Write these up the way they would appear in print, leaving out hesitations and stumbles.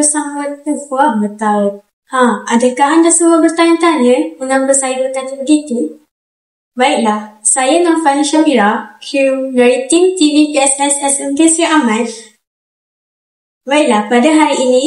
bersambut. Wah, betul. Adakah anda semua bertanya-tanya mengapa saya berkata begitu? Baiklah, saya Nurfan Syamira, kru dari tim TV PSS SMK Sri Aman. Baiklah, pada hari ini,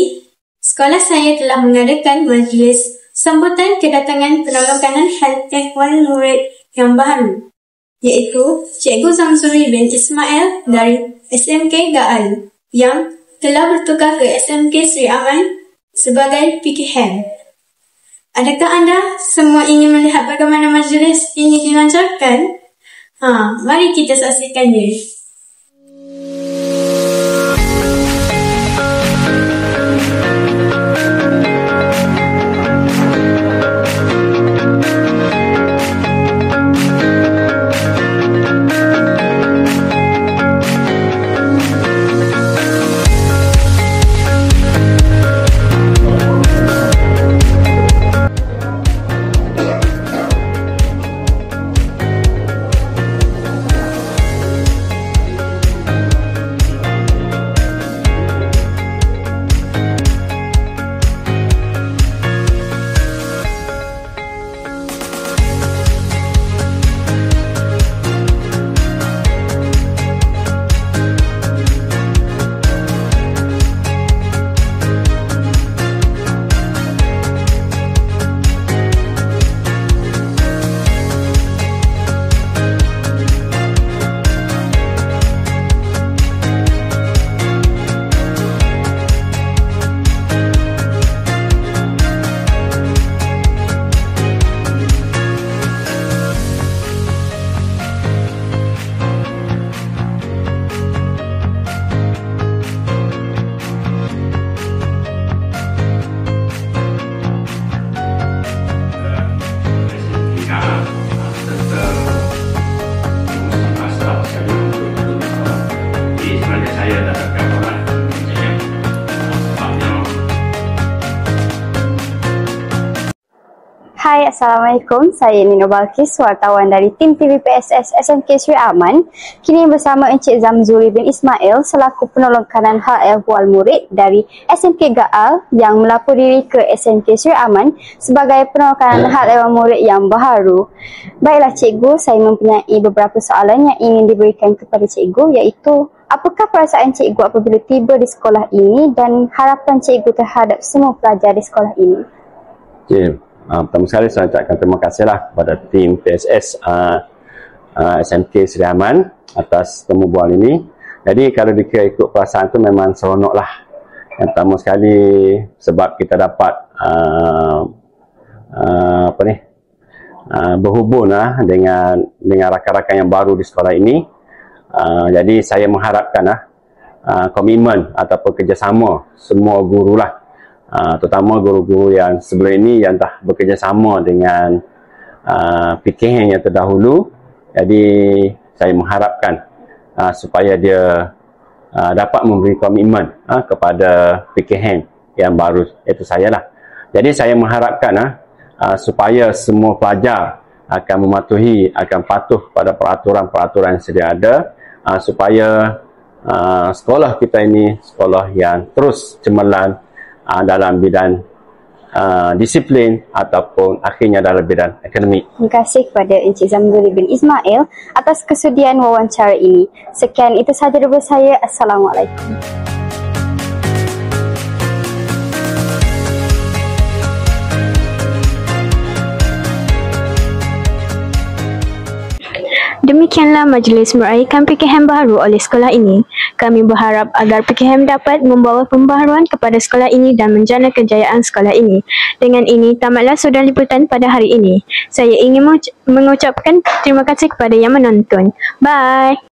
sekolah saya telah mengadakan majlis sambutan kedatangan penolong health ehwal murid yang baru, iaitu Cikgu Zamzuri bin Ismail dari SMK Gaal yang telah bertukar ke SMK Sri Aman sebagai PKM. Adakah anda semua ingin melihat bagaimana majlis ini dilancarkan? Mari kita saksikannya. Hai, Assalamualaikum. Saya Nino Balkis, wartawan dari tim TV PSS SMK Sri Aman. Kini bersama Encik Zamzuri bin Ismail selaku penolong kanan hal ehwal murid dari SMK Gaal yang melapor diri ke SMK Sri Aman sebagai penolong kanan hal ehwal murid yang baharu. Baiklah cikgu, saya mempunyai beberapa soalan yang ingin diberikan kepada cikgu, iaitu apakah perasaan cikgu apabila tiba di sekolah ini dan harapan cikgu terhadap semua pelajar di sekolah ini? Pertama sekali saya ucapkan terima kasihlah kepada tim PSS SMK Sri Aman atas temubual ini. Jadi kalau dikira ikut perasaan tu memang seronok lah. Yang pertama sekali sebab kita dapat berhubung dengan rakan-rakan yang baru di sekolah ini. Jadi saya mengharapkan komitmen ataupun kerjasama semua guru lah. Terutama guru-guru yang sebelum ini yang dah bekerjasama dengan PKM yang terdahulu. Jadi saya mengharapkan supaya dia dapat memberi komitmen kepada PKM yang baru, iaitu saya lah. Jadi saya mengharapkan supaya semua pelajar akan mematuhi, akan patuh pada peraturan-peraturan yang sedia ada, supaya sekolah kita ini sekolah yang terus cemerlang dalam bidang disiplin ataupun akhirnya dalam bidang akademik. Terima kasih kepada Encik Zamzuri bin Ismail atas kesudian wawancara ini. Sekian itu sahaja daripada saya. Assalamualaikum. Demikianlah majlis meraihkan PKM baru oleh sekolah ini. Kami berharap agar PKM dapat membawa pembaharuan kepada sekolah ini dan menjana kejayaan sekolah ini. Dengan ini, tamatlah sudah liputan pada hari ini. Saya ingin mengucapkan terima kasih kepada yang menonton. Bye!